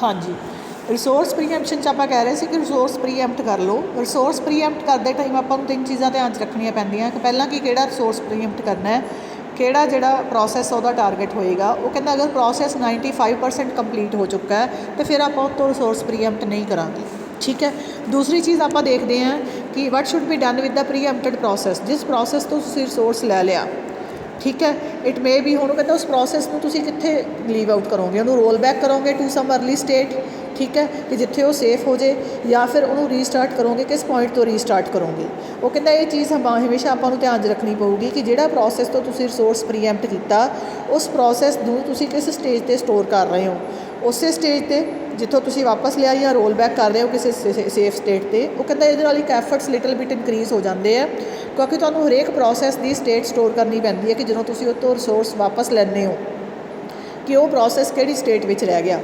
हाँ जी, resource preemption 'ਚ ਆਪਾਂ ਕਹਿ ਰਹੇ ਸੀ ਕਿ ਰਿਸੋਰਸ ਪ੍ਰੀਐਂਪਟ ਕਰ ਲਓ। ਰਿਸੋਰਸ ਪ੍ਰੀਐਂਪਟ ਕਰਦੇ ਟਾਈਮ ਆਪਾਂ ਨੂੰ ਤਿੰਨ ਚੀਜ਼ਾਂ ਧਿਆਨ 'ਚ ਰੱਖਣੀਆਂ ਪੈਂਦੀਆਂ ਕਿ ਪਹਿਲਾਂ ਕਿ ਕਿਹੜਾ ਰਿਸੋਰਸ ਪ੍ਰੀਐਂਪਟ ਕਰਨਾ ਹੈ, ਕਿਹੜਾ ਜਿਹੜਾ ਪ੍ਰੋਸੈਸ ਉਹਦਾ ਟਾਰਗੇਟ ਹੋਏਗਾ। ਉਹ ਕਹਿੰਦਾ ਅਗਰ ਪ੍ਰੋਸੈਸ 95% ਕੰਪਲੀਟ ਹੋ ਚੁੱਕਾ ਹੈ ਤਾਂ ਫਿਰ ਆਪਾਂ ਉਹ ਤੋਂ ਰਿਸੋਰਸ ਪ੍ਰੀਐਂਪਟ ਨਹੀਂ ਕਰਾਂਗੇ। ਠੀਕ ਹੈ। ਦੂਸਰੀ ਚੀਜ਼ ਆਪਾਂ ਦੇਖਦੇ ਹਾਂ ਕਿ what should be done with the preempted process. ਜਿਸ ਪ੍ਰੋਸੈਸ ਤੋਂ ਤੁਸੀਂ ਰਿਸੋਰਸ ਲੈ ਲਿਆ, ਠੀਕ ਹੈ, ਇਟ ਮੇ ਵੀ ਹੁਣ ਕਹਿੰਦਾ ਉਸ ਪ੍ਰੋਸੈਸ ਨੂੰ ਤੁਸੀਂ ਕਿੱਥੇ ਲੀਵ ਆਊਟ ਕਰੋਗੇ, ਉਹਨੂੰ ਰੋਲ ਬੈਕ ਕਰੋਗੇ ਟੂ ਸਮ ਅਰਲੀ ਸਟੇਟ, ਠੀਕ ਹੈ, ਕਿ ਜਿੱਥੇ ਉਹ ਸੇਫ ਹੋ ਜੇ, ਜਾਂ ਫਿਰ ਉਹਨੂੰ ਰੀਸਟਾਰਟ ਕਰੋਗੇ, ਕਿਸ ਪੁਆਇੰਟ ਤੋਂ ਰੀਸਟਾਰਟ ਕਰੋਗੇ। ਉਹ ਕਹਿੰਦਾ ਇਹ ਚੀਜ਼ ਹਮੇਸ਼ਾ ਆਪਾਂ ਨੂੰ ਧਿਆਨ 'ਚ ਰੱਖਣੀ ਪਊਗੀ ਕਿ ਜਿਹੜਾ ਪ੍ਰੋਸੈਸ ਤੋਂ ਤੁਸੀਂ ਰਿਸੋਰਸ ਪ੍ਰੀਐਂਪਟ ਕੀਤਾ ਉਸ ਪ੍ਰੋਸੈਸ ਨੂੰ ਤੁਸੀਂ ਕਿਸ ਸਟੇਜ 'ਤੇ ਸਟੋਰ ਕਰ ਰਹੇ ਹੋ। ਉਸੇ ਸਟੇਜ 'ਤੇ ਜਿੱਥੋਂ ਤੁਸੀਂ ਵਾਪਸ ਲਿਆ ਜਾਂ ਰੋਲ ਬੈਕ ਕਰ ਰਹੇ ਹੋ ਕਿਸੇ ਸੇਫ ਸਟੇਟ 'ਤੇ। ਉਹ ਕਹਿੰਦਾ ਇਹਦੇ ਨਾਲ ਇੱਕ ਐਫਰਟਸ ਲਿਟਲ ਬਿਟ ਇਨਕਰੀਜ਼ ਹੋ ਜਾਂਦੇ ਆ, ਕਿਉਂਕਿ ਤੁਹਾਨੂੰ ਹਰੇਕ ਪ੍ਰੋਸੈਸ ਦੀ ਸਟੇਟ ਸਟੋਰ ਕਰਨੀ ਪੈਂਦੀ ਹੈ ਕਿ ਜਦੋਂ ਤੁਸੀਂ ਉਹ ਤੋਂ ਰਿਸੋਰਸ ਵਾਪਸ ਲੈਂਦੇ ਹੋ ਕਿ ਉਹ ਪ੍ਰੋਸੈਸ ਕਿਹੜੀ ਸਟੇਟ ਵਿੱਚ ਰਹਿ ਗਿਆ।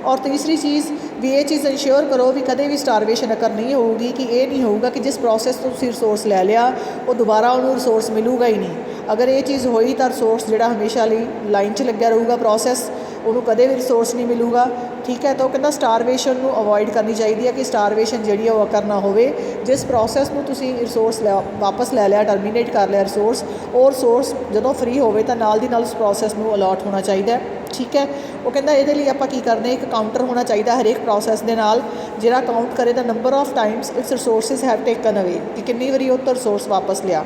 ਔਰ ਤੀਸਰੀ ਚੀਜ਼ ਵੀ ਇਹ ਚੀਜ਼ ਇੰਸ਼ੋਰ ਕਰੋ ਵੀ ਕਦੇ ਵੀ ਸਟਾਰਵੇਸ਼ਨ ਅਕਰ ਨਹੀਂ ਹੋਊਗੀ, ਕਿ ਇਹ ਨਹੀਂ ਹੋਊਗਾ ਕਿ ਜਿਸ ਪ੍ਰੋਸੈਸ ਤੋਂ ਤੁਸੀਂ ਰਿਸੋਰਸ ਲੈ ਲਿਆ ਉਹ ਦੁਬਾਰਾ ਉਹਨੂੰ ਰਿਸੋਰਸ ਮਿਲੂਗਾ ਹੀ ਨਹੀਂ। ਅਗਰ ਇਹ ਚੀਜ਼ ਹੋਈ ਤਾਂ ਰਿਸੋਰਸ ਜਿਹੜਾ ਹਮੇਸ਼ਾ ਲਈ ਲਾਈਨ 'ਚ ਲੱਗਿਆ ਰਹੂਗਾ ਪ੍ਰੋਸੈਸ, ਉਹਨੂੰ ਕਦੇ ਵੀ ਰਿਸੋਰਸ ਨਹੀਂ ਮਿਲੂਗਾ। ਠੀਕ ਹੈ। ਤਾਂ ਉਹ ਕਹਿੰਦਾ ਸਟਾਰਵੇਸ਼ਨ ਨੂੰ ਅਵੋਇਡ ਕਰਨੀ ਚਾਹੀਦੀ ਹੈ ਕਿ ਸਟਾਰਵੇਸ਼ਨ ਜਿਹੜੀ ਆ ਉਹ ਅਕਰ ਨਾ ਹੋਵੇ। ਜਿਸ ਪ੍ਰੋਸੈਸ ਨੂੰ ਤੁਸੀਂ ਰਿਸੋਰਸ ਵਾਪਸ ਲੈ ਲਿਆ, ਟਰਮੀਨੇਟ ਕਰ ਲਿਆ ਰਿਸੋਰਸ, ਉਹ ਰਿਸੋਰਸ ਜਦੋਂ ਫਰੀ ਹੋਵੇ ਤਾਂ ਨਾਲ ਦੀ ਨਾਲ ਉਸ ਪ੍ਰੋਸੈਸ ਨੂੰ ਅਲਾਟ ਹੋਣਾ ਚਾਹੀਦਾ। ਠੀਕ ਹੈ। ਉਹ ਕਹਿੰਦਾ ਇਹਦੇ ਲਈ ਆਪਾਂ ਕੀ ਕਰਦੇ, ਇੱਕ ਕਾਊਂਟਰ ਹੋਣਾ ਚਾਹੀਦਾ ਹਰੇਕ ਪ੍ਰੋਸੈਸ ਦੇ ਨਾਲ, ਜਿਹੜਾ ਕਾਊਂਟ ਕਰੇ ਦਾ number of times its resources have taken away, ਕਿ ਕਿੰਨੀ ਵਾਰੀ ਉਹ ਤੋਂ ਰਿਸੋਰਸ ਵਾਪਸ ਲਿਆ।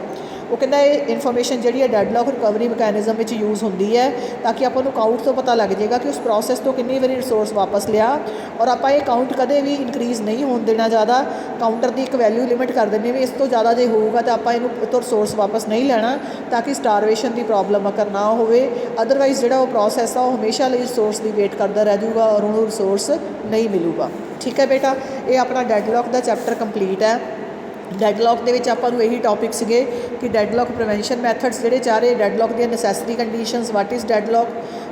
ਉਹ ਕਹਿੰਦਾ ਇਹ ਇਨਫੋਰਮੇਸ਼ਨ ਜਿਹੜੀ ਹੈ ਡੈਡਲੌਕ ਰਿਕਵਰੀ ਮਕੈਨਿਜ਼ਮ ਵਿੱਚ ਯੂਜ਼ ਹੁੰਦੀ ਹੈ ਤਾਂ ਕਿ ਆਪਾਂ ਨੂੰ ਕਾਊਂਟ ਤੋਂ ਪਤਾ ਲੱਗ ਜਾਏਗਾ ਕਿ ਉਸ ਪ੍ਰੋਸੈਸ ਤੋਂ ਕਿੰਨੀ ਵਾਰੀ ਰਿਸੋਰਸ ਵਾਪਸ ਲਿਆ। ਔਰ ਆਪਾਂ ਇਹ ਕਾਊਂਟ ਕਦੇ ਵੀ ਇਨਕਰੀਜ਼ ਨਹੀਂ ਹੋਣ ਦੇਣਾ ਜ਼ਿਆਦਾ। ਕਾਊਂਟਰ ਦੀ ਇੱਕ ਵੈਲਿਊ ਲਿਮਿਟ ਕਰ ਦਿੰਦੇ ਵੀ ਇਸ ਤੋਂ ਜ਼ਿਆਦਾ ਜੇ ਹੋਊਗਾ ਤਾਂ ਆਪਾਂ ਇਹਨੂੰ ਤੋਂ ਰਿਸੋਰਸ ਵਾਪਸ ਨਹੀਂ ਲੈਣਾ, ਤਾਂ ਕਿ ਸਟਾਰਵੇਸ਼ਨ ਦੀ ਪ੍ਰੋਬਲਮ ਅਕਰ ਨਾ ਹੋਵੇ। ਅਦਰਵਾਈਜ਼ ਜਿਹੜਾ ਉਹ ਪ੍ਰੋਸੈਸ ਆ ਉਹ ਹਮੇਸ਼ਾ ਲਈ ਰਿਸੋਰਸ ਦੀ ਵੇਟ ਕਰਦਾ ਰਹਿ ਜਾਊਗਾ ਔਰ ਉਹਨੂੰ ਰਿਸੋਰਸ ਨਹੀਂ ਮਿਲੂਗਾ। ਠੀਕ ਹੈ ਬੇਟਾ, ਇਹ ਆਪਣਾ ਡੈਡਲੌਕ ਦਾ ਚੈਪਟਰ ਕੰਪਲੀਟ ਹੈ। ਡੈਡਲੌਕ ਦੇ ਵਿੱਚ ਆਪਾਂ ਨੂੰ ਇਹੀ ਟੌਪਿਕ ਸੀਗੇ ਕਿ ਡੈਡਲੌਕ ਪ੍ਰੀਵੈਂਸ਼ਨ ਮੈਥਡਸ ਜਿਹੜੇ ਚਾਰੇ, ਡੈਡਲੌਕ ਦੀਆਂ necessary conditions, what is deadlock,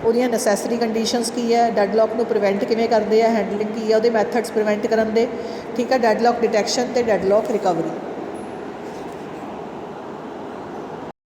ਉਹਦੀਆਂ ਨੈਸੈਸਰੀ ਕੰਡੀਸ਼ਨਸ ਕੀ ਹੈ, ਡੈਡਲੌਕ ਨੂੰ ਪ੍ਰੀਵੈਂਟ ਕਿਵੇਂ ਕਰਦੇ ਆ, ਹੈਂਡਲਿੰਗ ਕੀ ਹੈ ਉਹਦੇ ਮੈਥਡਸ ਪ੍ਰੀਵੈਂਟ ਕਰਨ ਦੇ। ਠੀਕ ਹੈ। ਡੈਡਲੌਕ ਡਿਟੈਕਸ਼ਨ ਅਤੇ ਡੈਡਲੌਕ ਰਿਕਵਰੀ।